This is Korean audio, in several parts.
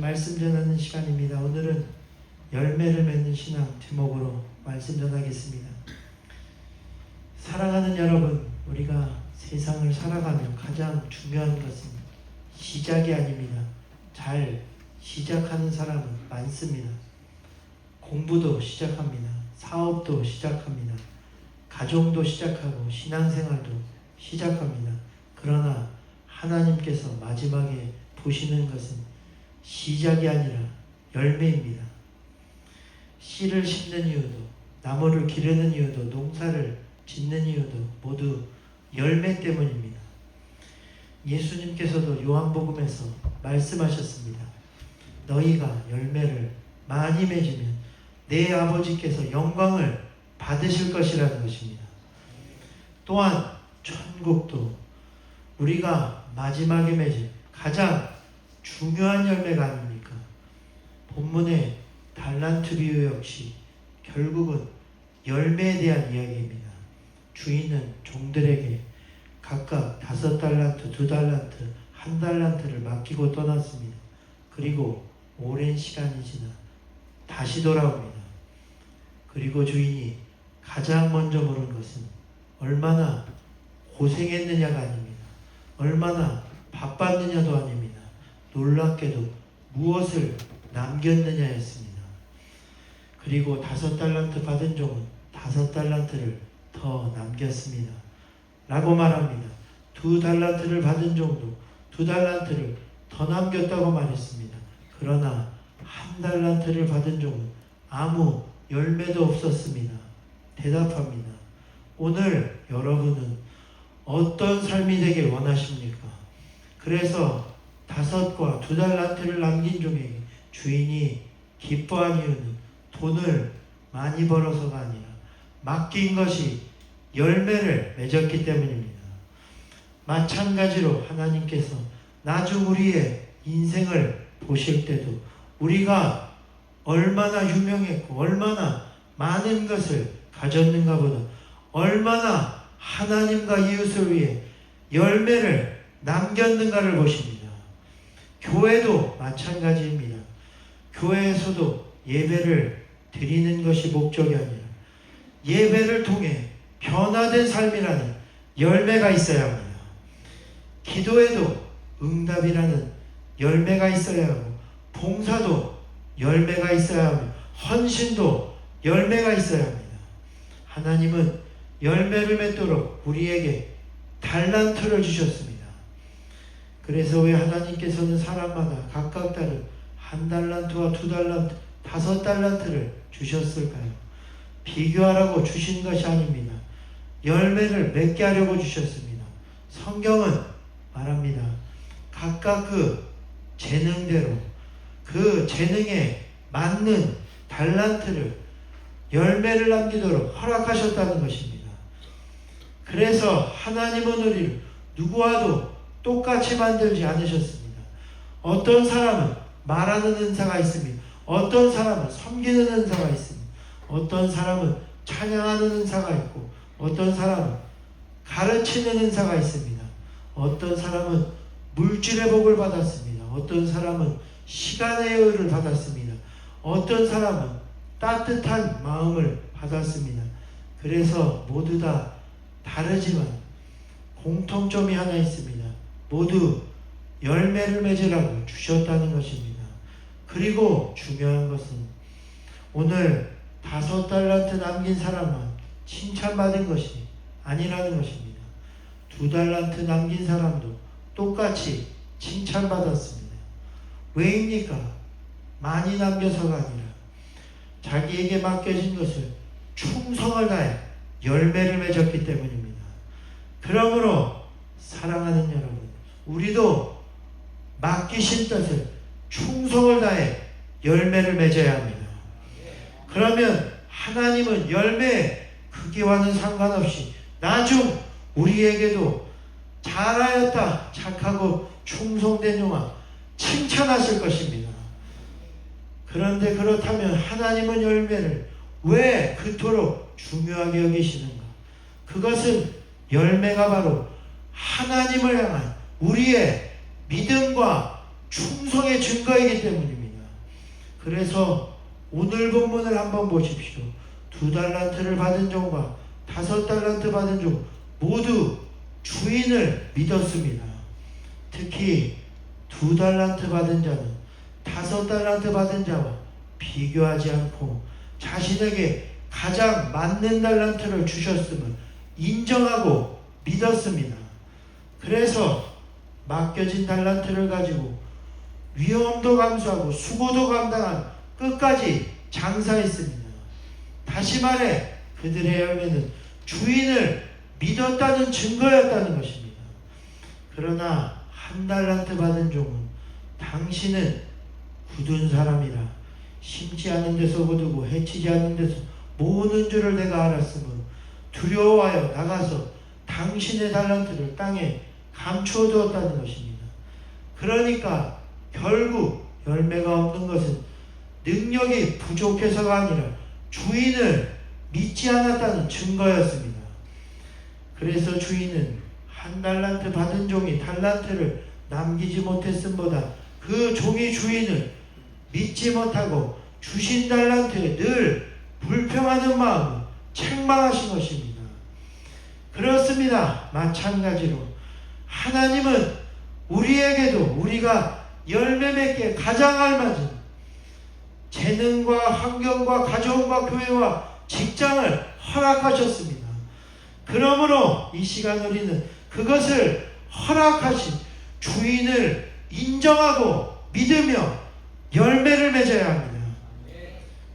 말씀 전하는 시간입니다. 오늘은 열매를 맺는 신앙 제목으로 말씀 전하겠습니다. 사랑하는 여러분, 우리가 세상을 살아가며 가장 중요한 것은 시작이 아닙니다. 잘 시작하는 사람은 많습니다. 공부도 시작합니다. 사업도 시작합니다. 가정도 시작하고 신앙생활도 시작합니다. 그러나 하나님께서 마지막에 보시는 것은 시작이 아니라 열매입니다. 씨를 심는 이유도, 나무를 기르는 이유도, 농사를 짓는 이유도 모두 열매 때문입니다. 예수님께서도 요한복음에서 말씀하셨습니다. 너희가 열매를 많이 맺으면 내 아버지께서 영광을 받으실 것이라는 것입니다. 또한 천국도 우리가 마지막에 맺을 가장 중요한 열매가 아닙니까? 본문의 달란트 비유 역시 결국은 열매에 대한 이야기입니다. 주인은 종들에게 각각 5달란트, 2달란트, 1달란트를 맡기고 떠났습니다. 그리고 오랜 시간이 지나 다시 돌아옵니다. 그리고 주인이 가장 먼저 물은 것은 얼마나 고생했느냐가 아닙니다. 얼마나 바빴느냐도 아닙니다. 놀랍게도 무엇을 남겼느냐였습니다. 그리고 5달란트 받은 종은 5달란트를 더 남겼습니다. 라고 말합니다. 2달란트를 받은 종도 2달란트를 더 남겼다고 말했습니다. 그러나 1달란트를 받은 종은 아무 열매도 없었습니다. 대답합니다. 오늘 여러분은 어떤 삶이 되길 원하십니까? 그래서 5과 2달란트를 남긴 종에게 주인이 기뻐한 이유는 돈을 많이 벌어서가 아니라 맡긴 것이 열매를 맺었기 때문입니다. 마찬가지로 하나님께서 나중 우리의 인생을 보실 때도 우리가 얼마나 유명했고 얼마나 많은 것을 가졌는가 보다 얼마나 하나님과 이웃을 위해 열매를 남겼는가를 보십니다. 교회도 마찬가지입니다. 교회에서도 예배를 드리는 것이 목적이 아니라 예배를 통해 변화된 삶이라는 열매가 있어야 합니다. 기도에도 응답이라는 열매가 있어야 하고 봉사도 열매가 있어야 하며 헌신도 열매가 있어야 합니다. 하나님은 열매를 맺도록 우리에게 달란트를 주셨습니다. 그래서 왜 하나님께서는 사람마다 각각 다른 1달란트와 2달란트, 5달란트를 주셨을까요? 비교하라고 주신 것이 아닙니다. 열매를 맺게 하려고 주셨습니다. 성경은 말합니다. 각각 그 재능대로 그 재능에 맞는 달란트를 열매를 남기도록 허락하셨다는 것입니다. 그래서 하나님은 우리를 누구와도 똑같이 만들지 않으셨습니다. 어떤 사람은 말하는 은사가 있습니다. 어떤 사람은 섬기는 은사가 있습니다. 어떤 사람은 찬양하는 은사가 있고 어떤 사람은 가르치는 은사가 있습니다. 어떤 사람은 물질의 복을 받았습니다. 어떤 사람은 시간의 여유를 받았습니다. 어떤 사람은 따뜻한 마음을 받았습니다. 그래서 모두 다 다르지만 공통점이 하나 있습니다. 모두 열매를 맺으라고 주셨다는 것입니다. 그리고 중요한 것은 오늘 5달란트 남긴 사람만 칭찬받은 것이 아니라는 것입니다. 2달란트 남긴 사람도 똑같이 칭찬받았습니다. 왜입니까? 많이 남겨서가 아니라 자기에게 맡겨진 것을 충성을 다해 열매를 맺었기 때문입니다. 그러므로 사랑하는 여러분, 우리도 맡기신 뜻을 충성을 다해 열매를 맺어야 합니다. 그러면 하나님은 열매의 크기와는 상관없이 나중 우리에게도 잘하였다, 착하고 충성된 종아 칭찬하실 것입니다. 그런데 그렇다면 하나님은 열매를 왜 그토록 중요하게 여기시는가? 그것은 열매가 바로 하나님을 향한 우리의 믿음과 충성의 증거이기 때문입니다. 그래서 오늘 본문을 한번 보십시오. 2달란트를 받은 종과 5달란트 받은 종 모두 주인을 믿었습니다. 특히 2달란트 받은 자는 5달란트 받은 자와 비교하지 않고 자신에게 가장 맞는 달란트를 주셨음을 인정하고 믿었습니다. 그래서 맡겨진 달란트를 가지고 위험도 감수하고 수고도 감당한 끝까지 장사했습니다. 다시 말해 그들의 열매는 주인을 믿었다는 증거였다는 것입니다. 그러나 1달란트 받은 종은 당신은 굳은 사람이라 심지 않은 데서 거두고 해치지 않는 데서 모으는 줄을 내가 알았으므로 두려워하여 나가서 당신의 달란트를 땅에 감추어두었다는 것입니다. 그러니까 결국 열매가 없는 것은 능력이 부족해서가 아니라 주인을 믿지 않았다는 증거였습니다. 그래서 주인은 1달란트 받은 종이 달란트를 남기지 못했음보다 그 종이 주인을 믿지 못하고 주신 달란트에 늘 불평하는 마음을 책망하신 것입니다. 그렇습니다. 마찬가지로 하나님은 우리에게도 우리가 열매 맺기에 가장 알맞은 재능과 환경과 가정과 교회와 직장을 허락하셨습니다. 그러므로 이 시간 우리는 그것을 허락하신 주인을 인정하고 믿으며 열매를 맺어야 합니다.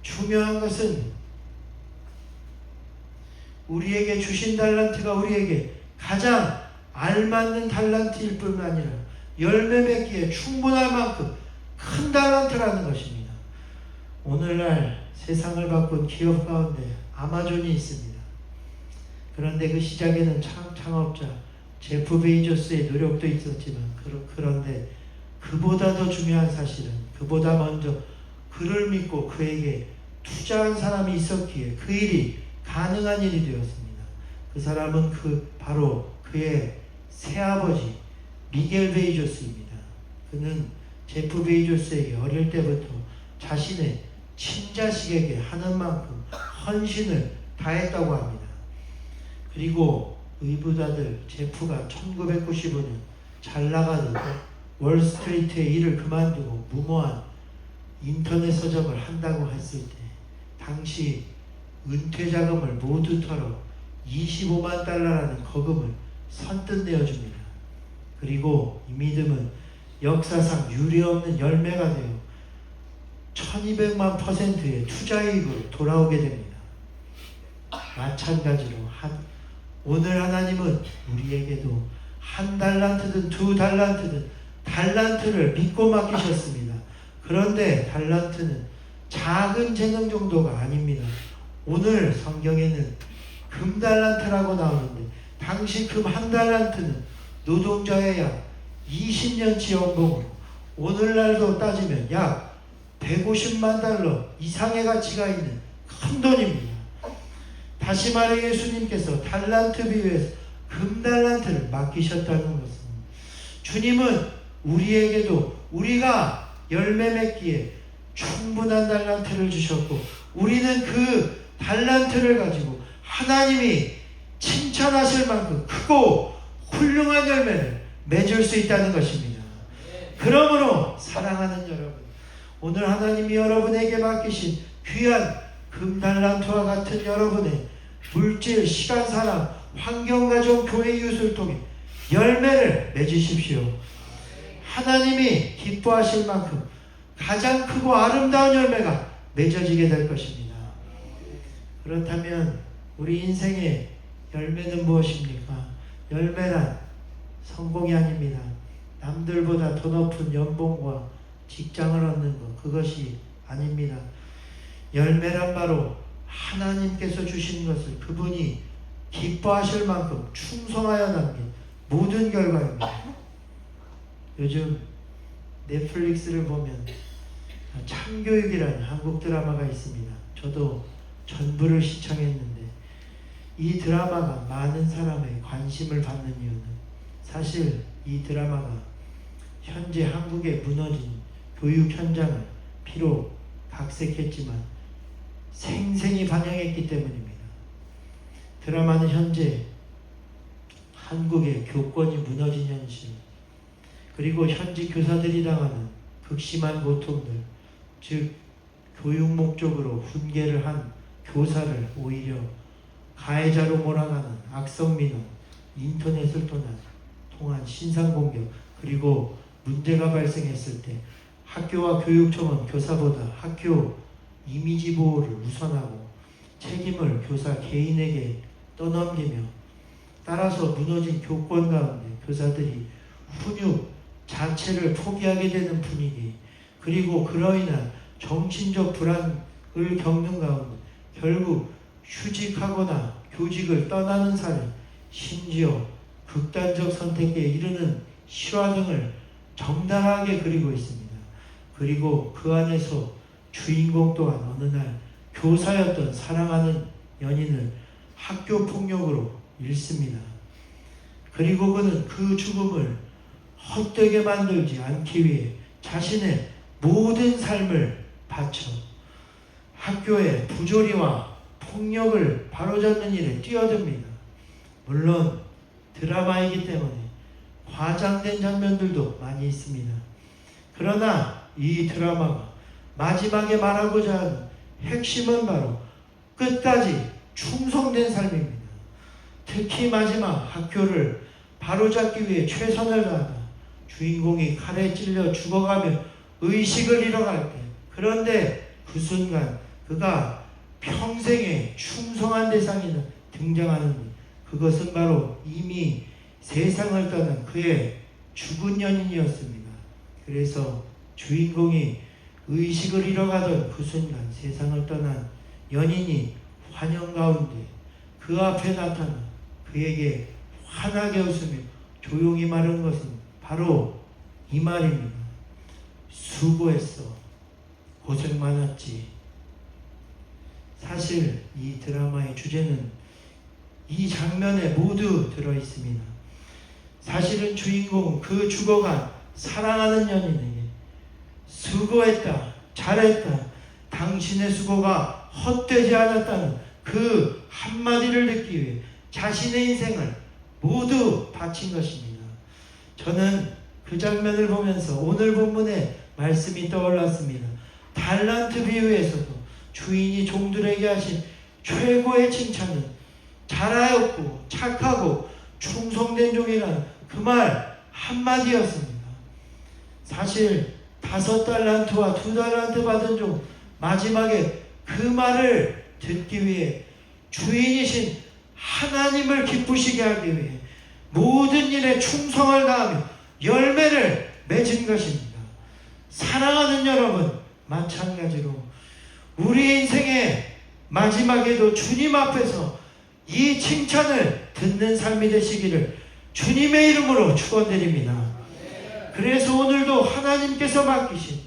중요한 것은 우리에게 주신 달란트가 우리에게 가장 알맞는 달란트일 뿐 아니라 열매 맺기에 충분할 만큼 큰 달란트라는 것입니다. 오늘날 세상을 바꾼 기업 가운데 아마존이 있습니다. 그런데 그 시작에는 창업자 제프 베이조스의 노력도 있었지만 그런데 그보다 더 중요한 사실은 그보다 먼저 그를 믿고 그에게 투자한 사람이 있었기에 그 일이 가능한 일이 되었습니다. 그 사람은 바로 그의 새아버지 미겔 베이조스입니다. 그는 제프 베이조스에게 어릴 때부터 자신의 친자식에게 하는 만큼 헌신을 다했다고 합니다. 그리고 의부자들 제프가 1995년 잘 나가는 월스트리트의 일을 그만두고 무모한 인터넷 서적을 한다고 했을 때 당시 은퇴 자금을 모두 털어 25만 달러라는 거금을 선뜻 내어줍니다. 그리고 이 믿음은 역사상 유례없는 열매가 되어 1200만 %의 투자이익으로 돌아오게 됩니다. 마찬가지로 오늘 하나님은 우리에게도 1달란트든 2달란트든 달란트를 믿고 맡기셨습니다. 그런데 달란트는 작은 재능 정도가 아닙니다. 오늘 성경에는 금달란트라고 나오는데 당시 금 1달란트는 노동자의 약 20년치 연봉으로 오늘날도 따지면 약 150만 달러 이상의 가치가 있는 큰 돈입니다. 다시 말해 예수님께서 달란트 비유에서 금달란트를 맡기셨다는 것은 주님은 우리에게도 우리가 열매 맺기에 충분한 달란트를 주셨고 우리는 그 달란트를 가지고 하나님이 칭찬하실 만큼 크고 훌륭한 열매를 맺을 수 있다는 것입니다. 그러므로 사랑하는 여러분, 오늘 하나님이 여러분에게 맡기신 귀한 금달란트와 같은 여러분의 물질, 시간, 사랑, 환경, 가정, 교회, 이웃을 통해 열매를 맺으십시오. 하나님이 기뻐하실 만큼 가장 크고 아름다운 열매가 맺어지게 될 것입니다. 그렇다면 우리 인생의 열매는 무엇입니까? 열매란 성공이 아닙니다. 남들보다 더 높은 연봉과 직장을 얻는 것, 그것이 아닙니다. 열매란 바로 하나님께서 주신 것을 그분이 기뻐하실 만큼 충성하여 남긴 모든 결과입니다. 요즘 넷플릭스를 보면 참교육이라는 한국 드라마가 있습니다. 저도 전부를 시청했는데 이 드라마가 많은 사람의 관심을 받는 이유는 사실 이 드라마가 현재 한국에 무너진 교육 현장을 비록 각색했지만 생생히 반영했기 때문입니다. 드라마는 현재 한국의 교권이 무너진 현실, 그리고 현직 교사들이 당하는 극심한 고통들, 즉 교육 목적으로 훈계를 한 교사를 오히려 가해자로 몰아가는 악성 민원, 인터넷을 통한 신상공격, 그리고 문제가 발생했을 때 학교와 교육청은 교사보다 학교 이미지 보호를 우선하고 책임을 교사 개인에게 떠넘기며, 따라서 무너진 교권 가운데 교사들이 훈육 자체를 포기하게 되는 분위기, 그리고 그로 인한 정신적 불안을 겪는 가운데 결국 휴직하거나 교직을 떠나는 사례, 심지어 극단적 선택에 이르는 실화 등을 정당하게 그리고 있습니다. 그리고 그 안에서 주인공 또한 어느 날 교사였던 사랑하는 연인을 학교 폭력으로 잃습니다. 그리고 그는 그 죽음을 헛되게 만들지 않기 위해 자신의 모든 삶을 바쳐 학교의 부조리와 폭력을 바로잡는 일에 뛰어듭니다. 물론 드라마이기 때문에 과장된 장면들도 많이 있습니다. 그러나 이 드라마가 마지막에 말하고자 하는 핵심은 바로 끝까지 충성된 삶입니다. 특히 마지막 학교를 바로잡기 위해 최선을 다하다 주인공이 칼에 찔려 죽어가며 의식을 잃어갈 때, 그런데 그 순간 그가 평생에 충성한 대상이 등장하는데, 그것은 바로 이미 세상을 떠난 그의 죽은 연인이었습니다. 그래서 주인공이 의식을 잃어가던 그 순간 세상을 떠난 연인이 환영 가운데 그 앞에 나타나 그에게 환하게 웃으며 조용히 말한 것은 바로 이 말입니다. 수고했어. 고생 많았지. 사실 이 드라마의 주제는 이 장면에 모두 들어있습니다. 사실은 주인공은 그 죽어간 사랑하는 연인에게 수고했다, 잘했다, 당신의 수고가 헛되지 않았다는 그 한마디를 듣기 위해 자신의 인생을 모두 바친 것입니다. 저는 그 장면을 보면서 오늘 본문의 말씀이 떠올랐습니다. 달란트 비유에서도 주인이 종들에게 하신 최고의 칭찬은 잘하였고 착하고 충성된 종이라는 그 말 한마디였습니다. 사실 5달란트와 2달란트 받은 종 마지막에 그 말을 듣기 위해 주인이신 하나님을 기쁘시게 하기 위해 모든 일에 충성을 다하며 열매를 맺은 것입니다. 사랑하는 여러분, 마찬가지로 우리 인생의 마지막에도 주님 앞에서 이 칭찬을 듣는 삶이 되시기를 주님의 이름으로 축원드립니다. 그래서 오늘도 하나님께서 맡기신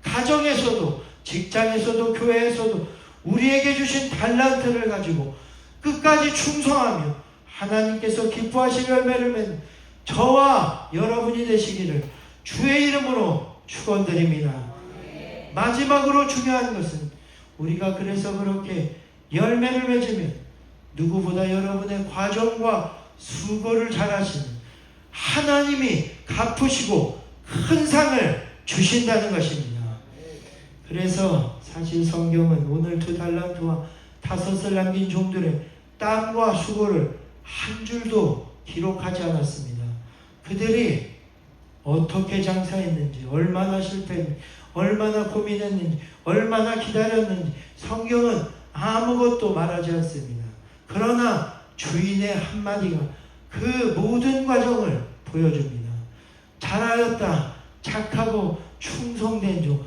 가정에서도 직장에서도 교회에서도 우리에게 주신 달란트를 가지고 끝까지 충성하며 하나님께서 기뻐하실 열매를 맺는 저와 여러분이 되시기를 주의 이름으로 축원드립니다. 마지막으로 중요한 것은 우리가 그래서 그렇게 열매를 맺으면 누구보다 여러분의 과정과 수고를 잘하시는 하나님이 갚으시고 큰 상을 주신다는 것입니다. 그래서 사실 성경은 오늘 2달란트와 5을 남긴 종들의 땀과 수고를 한 줄도 기록하지 않았습니다. 그들이 어떻게 장사했는지, 얼마나 실패했는지, 얼마나 고민했는지, 얼마나 기다렸는지 성경은 아무것도 말하지 않습니다. 그러나 주인의 한마디가 그 모든 과정을 보여줍니다. 잘하였다, 착하고 충성된 종아.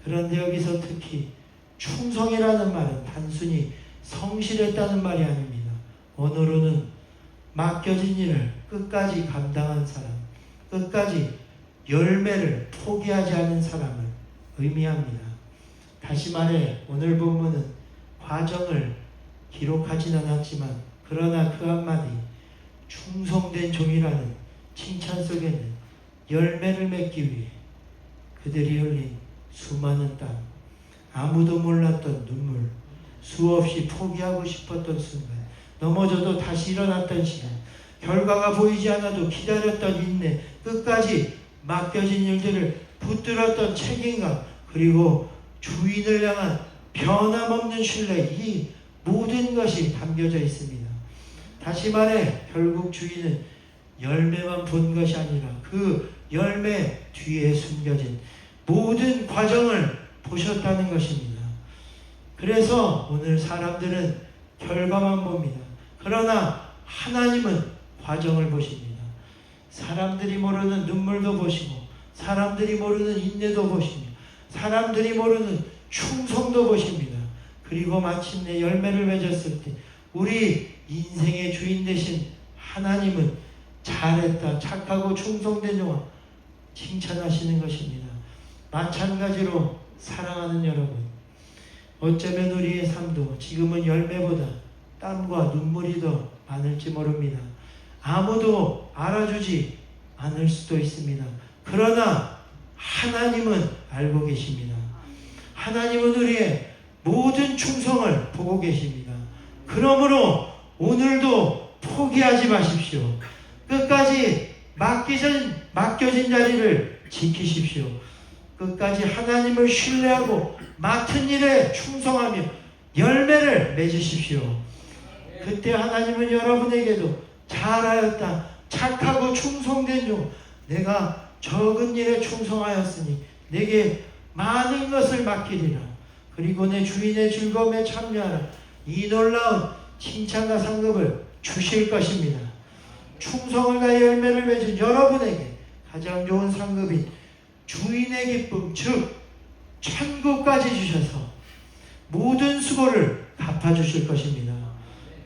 그런데 여기서 특히 충성이라는 말은 단순히 성실했다는 말이 아닙니다. 언어로는 맡겨진 일을 끝까지 감당한 사람, 끝까지 열매를 포기하지 않은 사람을 의미합니다. 다시 말해 오늘 본문은 과정을 기록하진 않았지만 그러나 그 한마디 충성된 종이라는 칭찬 속에는 열매를 맺기 위해 그들이 흘린 수많은 땀, 아무도 몰랐던 눈물, 수없이 포기하고 싶었던 순간, 넘어져도 다시 일어났던 시간, 결과가 보이지 않아도 기다렸던 인내, 끝까지 맡겨진 일들을 붙들었던 책임감, 그리고 주인을 향한 변함없는 신뢰, 이 모든 것이 담겨져 있습니다. 다시 말해 결국 주인은 열매만 본 것이 아니라 그 열매 뒤에 숨겨진 모든 과정을 보셨다는 것입니다. 그래서 오늘 사람들은 결과만 봅니다. 그러나 하나님은 과정을 보십니다. 사람들이 모르는 눈물도 보시고, 사람들이 모르는 인내도 보시며, 사람들이 모르는 충성도 보십니다. 그리고 마침내 열매를 맺었을 때 우리 인생의 주인 되신 하나님은 잘했다, 착하고 충성된 종아, 칭찬하시는 것입니다. 마찬가지로 사랑하는 여러분, 어쩌면 우리의 삶도 지금은 열매보다 땀과 눈물이 더 많을지 모릅니다. 아무도 알아주지 않을 수도 있습니다. 그러나 하나님은 알고 계십니다. 하나님은 우리의 모든 충성을 보고 계십니다. 그러므로 오늘도 포기하지 마십시오. 끝까지 맡겨진 자리를 지키십시오. 끝까지 하나님을 신뢰하고 맡은 일에 충성하며 열매를 맺으십시오. 그때 하나님은 여러분에게도 잘하였다, 착하고 충성된 종, 내가 적은 일에 충성하였으니 내게 많은 것을 맡기리라. 그리고 내 주인의 즐거움에 참여하라. 이 놀라운 칭찬과 상급을 주실 것입니다. 충성을 다해 열매를 맺은 여러분에게 가장 좋은 상급인 주인의 기쁨, 즉 천국까지 주셔서 모든 수고를 갚아주실 것입니다.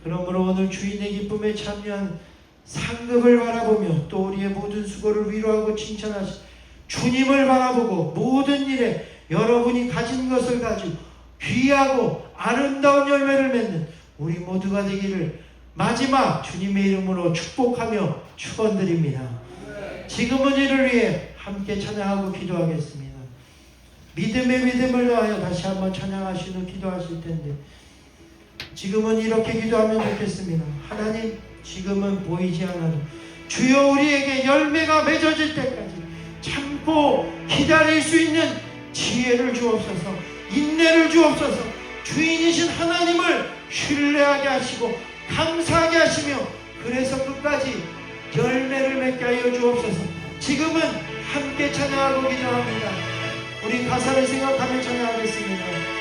그러므로 오늘 주인의 기쁨에 참여한 상급을 바라보며 또 우리의 모든 수고를 위로하고 칭찬하시 주님을 바라보고 모든 일에 여러분이 가진 것을 가지고 귀하고 아름다운 열매를 맺는 우리 모두가 되기를 마지막 주님의 이름으로 축복하며 축원드립니다. 지금은 이를 위해 함께 찬양하고 기도하겠습니다. 믿음의 믿음을 더하여 다시 한번 찬양하신 후 기도하실 텐데, 지금은 이렇게 기도하면 좋겠습니다. 하나님, 지금은 보이지 않아도 주여 우리에게 열매가 맺어질 때까지 참고 기다릴 수 있는 지혜를 주옵소서, 인내를 주옵소서. 주인이신 하나님을 신뢰하게 하시고 감사하게 하시며, 그래서 끝까지 열매를 맺게 하여 주옵소서. 지금은 함께 찬양하고 기도합니다. 우리 가사를 생각하며 찬양하겠습니다.